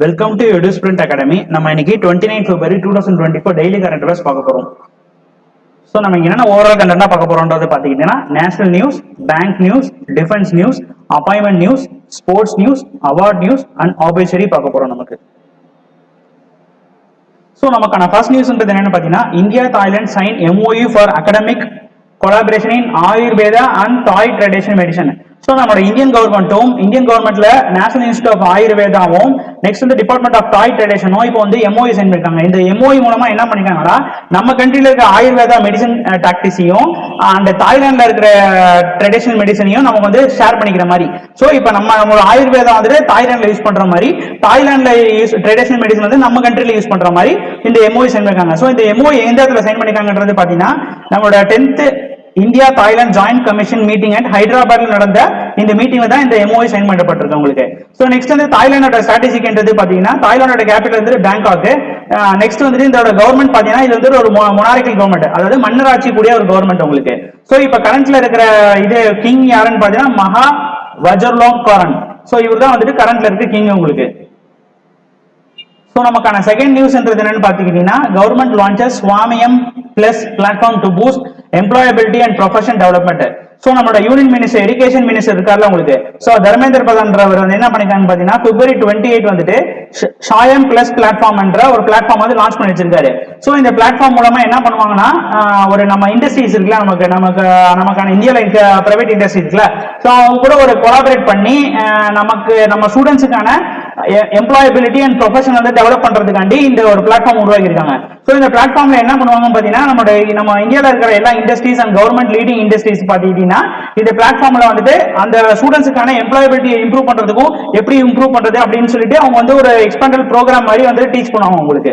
Welcome to EduSprint academy. நம்ம இன்னைக்கு 29 February 2024 daily current affairs பார்க்க போறோம். ஸோ நம்ம என்னென்ன ஓவரால் கண்டென்ட்டா பார்க்க போறோம்ன்றது பார்த்தீங்கன்னா national news, bank news, defence news, appointment news, sports news, award news and opportunity பார்க்க போறோம் நமக்கு. ஸோ நமக்கான ஃபர்ஸ்ட் நியூஸ்ன்றது என்னன்னு பார்த்தீங்கன்னா India Thailand sign MOU for academic collaboration in Ayurveda and Thai traditional medicine. So நம்மளோட இந்தியன் கவர்மெண்ட்ல நேஷனல் இன்ஸ்டியூட் ஆஃப் ஆயுர்வேதாவும் நெக்ஸ்ட் வந்து டிபார்ட்மெண்ட் ஆஃப் டாய் ட்ரெடிஷனும் இப்போ வந்து MOU சைன் பண்ணிருக்காங்க. இந்த MOU மூலமா என்ன பண்ணிருக்காங்கன்னா நம்ம கண்ட்ரில இருக்கிற ஆயுர்வேதா மெடிசன் டாக்டிஸையும் அந்த தாய்லாந்துல இருக்கிற ட்ரெடிஷனல் மெடிசனையும் நம்ம வந்து ஷேர் பண்ணிக்கிற மாதிரி. ஸோ இப்போ நம்மளோட ஆயுர்வேதா வந்துட்டு தாய்லாந்துல யூஸ் பண்ற மாதிரி, தாய்லாந்துல ட்ரெடிஷனல் மெடிசன் வந்து நம்ம கண்ட்ரில யூஸ் பண்ற மாதிரி இந்த MOU சைன் பண்ணிருக்காங்க. ஸோ இந்த MOU எந்த இடத்துல சைன் பண்ணிருக்காங்கன்றது பாத்தீங்கன்னா நம்மளோட 10th India Thailand joint commission meeting at ஹைதராபாத்ல நடந்த இந்த மீட்டிங்ல தான் இந்த MOU சைன் பண்ணப்பட்டிருக்கு உங்களுக்கு. சோ நெக்ஸ்ட் வந்து தாய்லாந்தோட ஸ்ட்ராட்டஜிக்ன்றது பாத்தீங்கன்னா தாய்லாந்தோட கேபிட்டல் வந்து பேங்காக். நெக்ஸ்ட் வந்து இதோட கவர்மெண்ட் பாத்தீங்கன்னா இது வந்து ஒரு மொனாரிக்கல் கவர்மெண்ட், அதாவது மன்னராட்சி கூடிய ஒரு கவர்மெண்ட் உங்களுக்கு. சோ இப்ப கரண்ட்ல இருக்கிற இது கிங் யாருன்னு பாத்தீங்கன்னா மகா வஜர்லோங்காரன். சோ இவர் தான் வந்துட்டு கரண்ட்ல இருக்க கிங் உங்களுக்கு. சோ நமக்கான செகண்ட் நியூஸ்ன்றது என்னன்னு பாத்தீங்கன்னா government launches Swayam plus platform to boost employability and profession development. So நம்மளோட யூனியன் மினிஸ்டர் எஜுகேஷன் மினிஸ்டர் இருக்கார்ல உங்களுக்கு. சோ தர்மேந்திர பிரதான்ன்றவர் வந்து என்ன பண்ணிருக்காங்க பாத்தீங்கன்னா February 28 வந்துட்டு ஷாயம் பிளஸ் பிளாட்ஃபார்ம் என்ற ஒரு பிளாட்ஃபார்ம் வந்து லான்ச் பண்ணி வச்சிருக்காரு. சோ இந்த பிளாட்ஃபார்ம் மூலமா என்ன பண்ணுவாங்கன்னா ஒரு நம்ம இண்டஸ்ட்ரீஸ் இருக்குல்ல, நமக்கான இந்தியால இருக்க பிரைவேட் இண்டஸ்ட்ரீஸ் இருக்குல்ல, சோ அவங்க கூட ஒரு கொலாபரேட் பண்ணி நம்ம ஸ்டூடெண்ட்ஸுக்கான எம்ப்ளாயபிலிட்டி அண்ட் ப்ரொஃபஷன் வந்து டெவலப் பண்றதுக்காண்டி இந்த ஒரு பிளாட்ஃபார்ம் உருவாக்கி இருக்காங்க. சோ இந்த பிளாட்ஃபார்ம்ல என்ன பண்ணுவாங்க பாத்தீங்கன்னா நம்ம இந்தியால இருக்கிற எல்லா industries and government leading industries பாத்தீங்கன்னா இந்த பிளாட்ஃபார்ம்ல வந்துட்டு அந்த ஸ்டூடெண்ட்ஸுக்கான எம்ப்ளாயபிலிட்டி இம்ப்ரூவ் பண்றதுக்கும் எப்படி இம்ப்ரூவ் பண்றது அப்படின்னு சொல்லிட்டு அவங்க வந்து ஒரு எக்ஸ்பெண்டல் ப்ரோக்ராம் மாதிரி வந்து டீச் பண்ணுவாங்க உங்களுக்கு.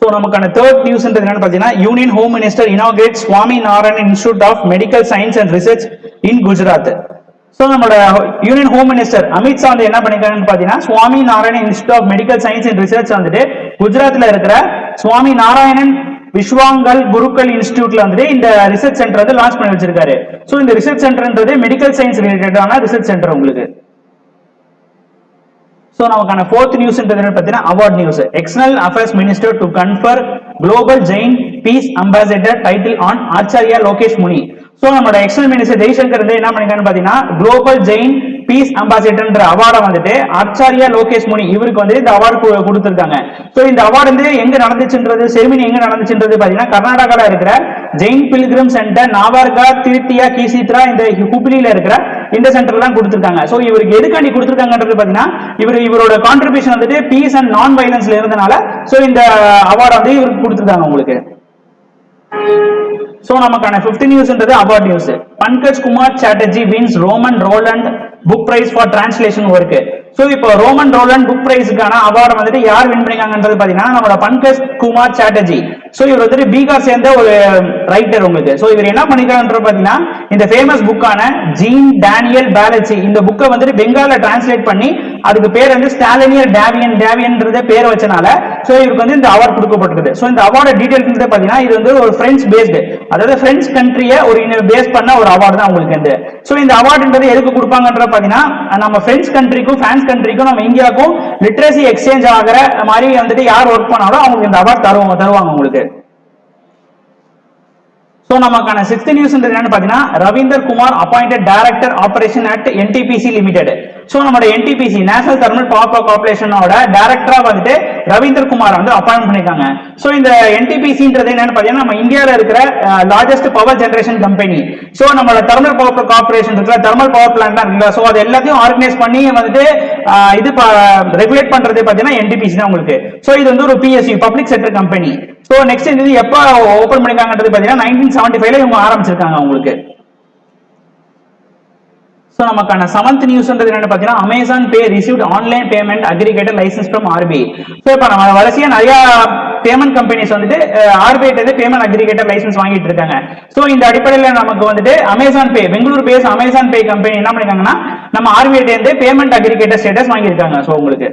சோ நமக்கான தேர்ட் நியூஸ் என்னன்னு பாத்தீங்கன்னா union home minister inaugurate Swaminarayan institute of medical science and research in குஜராத். சோ நம்மளோட யூனியன் ஹோம் மினிஸ்டர் அமித்ஷா வந்து என்ன பண்ணிருக்காங்கன்னு பாத்தீங்கன்னா Swaminarayan institute of medical science and research வந்துட்டு குஜராத்ல இருக்கிற சுவாமி நாராயணன் விஸ்வாங்கல் குருக்கல் இன்ஸ்டிடியூட்ல வந்துட்டு இந்த ரிசர்ச் சென்டர் வந்து லான்ச் பண்ணி வச்சிருக்காரு. சோ இந்த ரிசர்ச் சென்டர்ன்றது மெடிக்கல் சயின்ஸ் ரிலேட்டடான ரிசர்ச் சென்டர் உங்களுக்கு. சோ நமக்கான ஃபோர்த் நியூஸ் பாத்தீங்கன்னா award news. External affairs minister to confer global Jain peace ambassador title on Acharya Lokesh Muni. So நம்மளோட எக்ஸ்டர்னல் மினிஸ்டர் ஜெய்சங்கர் வந்து என்ன பண்ணிருக்காருன்னு பாத்தீங்கன்னா குளோபல் ஜெயின் பீஸ் அம்பாசிடர் அவார்டை வந்துட்டு ஆச்சாரியா லோகேஷ் முனி இவருக்கு வந்து இந்த அவார்டு கொடுத்திருக்காங்க. சோ இந்த அவார்டு வந்து எங்க நடந்துச்சுன்றது, செரிமனி எங்க நடந்துச்சுன்றது பாத்தீங்கன்னா கர்நாடகால இருக்கிற ஜெயின் பில்கிரிம் சென்டர் நாவார்கா திருத்தியா கீசித்ரா இந்த ஹுப்ளில இருக்கிற இந்த சென்டர் தான் கொடுத்திருக்காங்க. சோ இவருக்கு எதுக்காண்டி கொடுத்திருக்காங்கன்றது பாத்தீங்கன்னா இவரோட கான்ட்ரிபியூஷன் வந்துட்டு பீஸ் அண்ட் நான் வயலன்ஸ்ல இருந்தனால சோ இந்த அவார்டு வந்து இவருக்கு கொடுத்திருக்காங்க உங்களுக்கு. சோ நமக்கான 5th நியூஸ்ன்றது award news. Pankaj Kumar Chatterjee wins Romain Rolland book prize for translation work. So இப்போ ரோமன் ரோலண்ட் புக் பிரைஸ்க்கான அவார்டு வந்துட்டு யார் வின் பண்ணிருக்காங்கன்றது பாத்தீங்கன்னா நம்மளோட பங்கஜ் குமார் சாட்டர்ஜி. சோ இவர் வந்துட்டு பீகார் சேர்ந்த ஒரு ரைட்டர் உங்களுக்கு. சோ இவர் என்ன பண்ணிருக்காருன்றது பாத்தீங்கன்னா இந்த ஃபேமஸ் புக்கான ஜீன் டேனியல் பாலச்சி இந்த புக்கை வந்துட்டு பெங்கால டிரான்ஸ்லேட் பண்ணி அதுக்கு பேர் வந்து ஸ்டாலினியர் டேவியன்ன்றத பேர் வச்சனால சோ இவருக்கு வந்து இந்த அவார்டு கொடுக்கப்பட்டிருக்கு. சோ இந்த அவார்டு டீடைல்ஸ் பாத்தீங்கன்னா இது வந்து ஒரு பிரெஞ்சு பேஸ்டு, அதாவது பிரெஞ்சு கண்ட்ரியை ஒரு பேஸ் பண்ண ஒரு அவார்டு தான் உங்களுக்கு வந்து. சோ இந்த அவார்டுன்றது எதுக்கு கொடுப்பாங்கன்ற பாத்தீங்கன்னா நம்ம பிரெஞ்சு கண்ட்ரிக்கும் பிரான்ஸ் கண்ட்ரிக்கும் நம்ம இந்தியாவுக்கும் லிட்ரேசி எக்ஸ்சேஞ்ச் ஆகிற மாதிரி வந்துட்டு யார் ஒர்க் பண்ணாலும் அவங்களுக்கு இந்த அவார்டு தருவாங்க உங்களுக்கு. சோ நமக்கான 6th நியூஸ் என்னன்னு பாத்தீங்கன்னா Ravinder Kumar appointed director operation at NTPC limited. So நம்மளோட NTPC நேஷனல் தெர்மல் பவர் கார்ப்பரேஷனோட டைரக்டரா வந்துட்டு ரவீந்தர் குமார் வந்து அப்பாயிண்ட் பண்ணிருக்காங்க. சோ இந்த NTPCன்றது என்னன்னு பாத்தீங்கன்னா நம்ம இந்தியால இருக்கிற largest power generation company. So நம்மளோட தெர்மல் பவர் கார்ப்பரேஷன் இருக்குல்ல, தெர்மல் பவர் பிளான்ட் தான் இருக்குல்ல, சோ அது எல்லாத்தையும் ஆர்கனைஸ் பண்ணி வந்துட்டு இது ரெகுலேட் பண்றது பாத்தீங்கன்னா NTPC தான் உங்களுக்கு. சோ இது வந்து ஒரு PSU public sector company. So next இது எப்ப ஓபன் பண்ணிருக்காங்கன்றது பாத்தீங்கன்னா 1975ல இவங்க ஆரம்பிச்சிருக்காங்க உங்களுக்கு. சோ நமக்கான 7th நியூஸ்ன்றது என்னன்னு பாத்தீங்கன்னா Amazon pay received online payment aggregator licence from RBI. So இப்போ நம்ம வரிசையா நிறைய பேமெண்ட் கம்பெனிஸ் வந்துட்டு RBI கிட்ட பேமெண்ட் அக்ரிகேட்டர் லைசன்ஸ் வாங்கிட்டு இருக்காங்க. சோ இந்த அடிப்படையில் நமக்கு வந்துட்டு Amazon pay Bangalore based Amazon pay company என்ன பண்ணிருக்காங்கன்னா நம்ம RBI கிட்ட பேமெண்ட் அக்ரிகேட்டர் ஸ்டேட்டஸ் வாங்கியிருக்காங்க. சோ உங்களுக்கு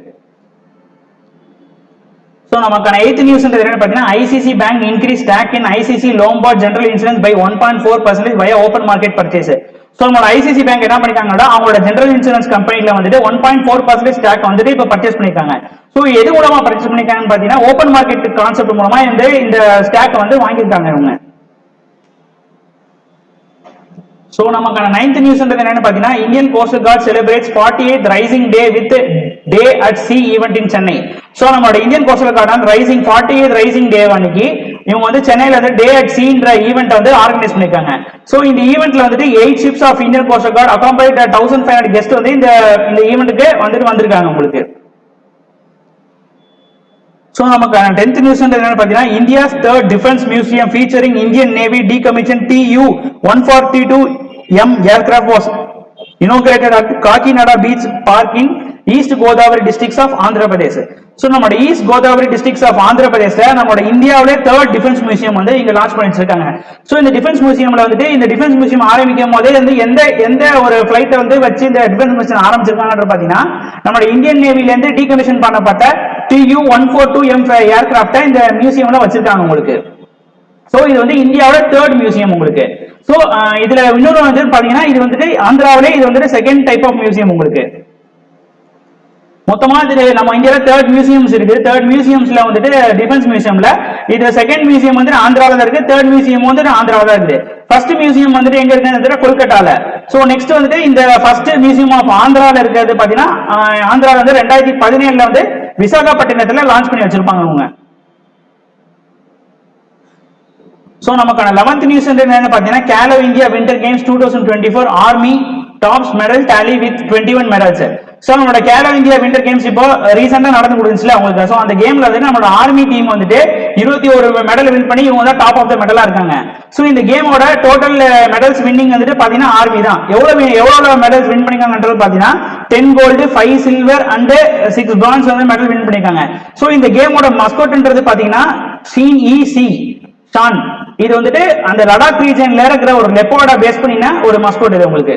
சோ நமக்கான 8th நியூஸ் என்னன்னு பாத்தீங்கன்னா ICC bank increased stake in ICC Lombard General Insurance by 1.4% via open market purchase. So நம்மளோட ஐசிசி பேங்க் என்ன பண்ணிருக்காங்கன்னா அவங்களோட ஜெனரல் இன்சூரன்ஸ் கம்பெனில வந்துட்டு 1.4% ஸ்டாக் வந்துட்டு இப்ப பர்ச்சேஸ் பண்ணிருக்காங்க. சோ எது மூலமா பர்ச்சேஸ் பண்ணிருக்காங்கன்னு பாத்தீங்கன்னா ஓபன் மார்க்கெட் கான்செப்ட் மூலமா இந்த ஸ்டாக் வந்து வாங்கியிருக்காங்க இவங்க. சோ நமக்கான 9th நியூஸ் என்னன்னு பாத்தீங்கன்னா Indian coastal guard celebrates 48th raising day with day at sea event in Chennai. So நம்மளோட Indian coastal guard raising 48th raising day அன்னைக்கு இவங்க வந்து சென்னையில வந்து டே அட் சீன்ற ஈவென்ட் வந்து ஆர்கனைஸ் பண்ணிருக்காங்க. சோ இந்த ஈவென்ட்ல வந்துட்டு 8 ships of Indian coastal guard accompanied 1500 guest வந்து இந்த ஈவென்ட்க்கு வந்துட்டு வந்திருக்காங்க உங்களுக்கு. சோ நமக்கான 10th நியூஸ் என்னன்னு பாத்தீங்கன்னா India's third defence museum featuring Indian navy decommission Tu-142M aircraft was inaugurated at Kakinada Beach Park in East Godavari districts of Andhra Pradesh. So நம்ம east Godavari districts of Andhra பிரதேஷ்ல நம்மளோட இந்தியாவிலே தேர்ட் டிஃபென்ஸ் மியூசியம் வந்து இங்க launch பண்ணிட்டு இருக்காங்க. So இந்த defence மியூசியம்ல வந்துட்டு இந்த டிஃபென்ஸ் மியூசியம் ஆரம்பிக்கும் போதே வந்து எந்த ஒரு ஃபிளைட்டை வந்து வச்சு இந்த டிஃபென்ஸ் மியூசியம் ஆரம்பிச்சிருக்காங்கன்னு பாத்தீங்கன்னா நம்மளோட இந்தியன் நேவில இருந்து டீகமிஷன் பண்ணப்பட்ட Tu-142M ஏர்கிராஃப்டை இந்த மியூசியம்ல வச்சிருக்காங்க உங்களுக்கு. சோ இது வந்து இந்தியாவோட தேர்ட் மியூசியம் உங்களுக்கு. சோ இதுல இன்னொரு வந்து பாத்தீங்கன்னா இது வந்துட்டு ஆந்திராவிலே இது வந்துட்டு செகண்ட் டைப் ஆஃப் மியூசியம் உங்களுக்கு. மொத்தமா இது நம்ம இந்தியால தேர்ட் மியூசியம்ஸ் இருக்கு. தேர்ட் மியூசியம்ஸ்ல வந்துட்டு டிஃபென்ஸ் மியூசியம்ல இது செகண்ட் மியூசியம் வந்து ஆந்திராவில இருக்கு, தேர்ட் மியூசியம் வந்து ஆந்திராவில இருக்கு. ஃபர்ஸ்ட் மியூசியம் வந்துட்டு எங்க இருக்குன்னு கொல்கட்டால. சோ நெக்ஸ்ட் வந்துட்டு இந்த ஃபர்ஸ்ட் மியூசியம் ஆஃப் ஆந்திரால இருக்கிறது பாத்தீங்கன்னா ஆந்திரால வந்து 2017ல வந்து விசாகப்பட்டினத்துல லான்ச் பண்ணி வச்சிருப்பாங்க அவங்க. சோ நமக்கான 11th நியூஸ் என்னன்னு பாத்தீங்கன்னா Khelo India winter games 2024 army tops medal tally with 21 medals. So நம்மளோட கேலோ இந்தியா வின்டர் கேம்ஸ் இப்போ ரீசெண்டா நடந்து முடிஞ்சுல உங்களுக்கு. சோ அந்த கேம்ல வந்து நம்மளோட ஆர்மி டீம் வந்துட்டு 21 மெடல் வின் பண்ணி இவங்க தான் டாப் ஆஃப் த மெடலா இருக்காங்க. சோ இந்த கேமோட டோட்டல் மெடல்ஸ் வின்னிங் வந்துட்டு பாத்தீங்கன்னா ஆர்மி தான். எவ்வளவு மெடல்ஸ் வின் பண்ணிருக்காங்கன்றது பாத்தீங்கன்னா 10 கோல்டு 5 சில்வர் அண்ட் 6 பிரான்ஸ் வந்து மெடல் வின் பண்ணிருக்காங்க. சோ இந்த கேமோட மஸ்கோட்ன்றது பாத்தீங்கன்னா ஷான். இது வந்துட்டு அந்த லடாக் ரீஜன்ல இருக்கிற ஒரு லெப்போர்டா பேஸ் பண்ணின ஒரு மஸ்கோட் இது உங்களுக்கு.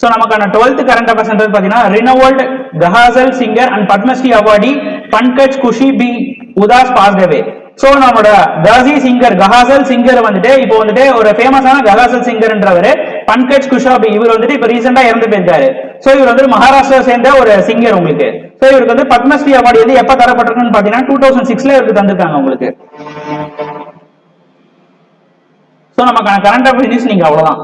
சோ நமக்கான 12th கரண்ட் அஃபேர்ஸ் பாத்தீங்கன்னா renowned ghazal singer and Padma Shri awardee Pankaj குஷி பி உதாஸ் பாஸ்ட் அவே. சோ நம்மளோட கஹாசல் சிங்கர் வந்துட்டு இப்போ வந்துட்டு ஒரு ஃபேமஸான கஹாசல் சிங்கர்ன்றவர் பங்கஜ் குஷாபி இவர் வந்துட்டு இப்ப ரீசெண்டா இறந்து போயிருக்காரு. சோ இவர் வந்து மகாராஷ்டிரா சேர்ந்த ஒரு சிங்கர் உங்களுக்கு. சோ இவருக்கு வந்து பத்மஸ்ரீ அவார்டு வந்து எப்ப தரப்பட்டிருக்குன்னு பாத்தீங்கன்னா 2006ல இவருக்கு தந்திருக்காங்க உங்களுக்கு. சோ நமக்கான கரண்ட் அஃபேர்ஸ் நீங்க அவ்வளவுதான்.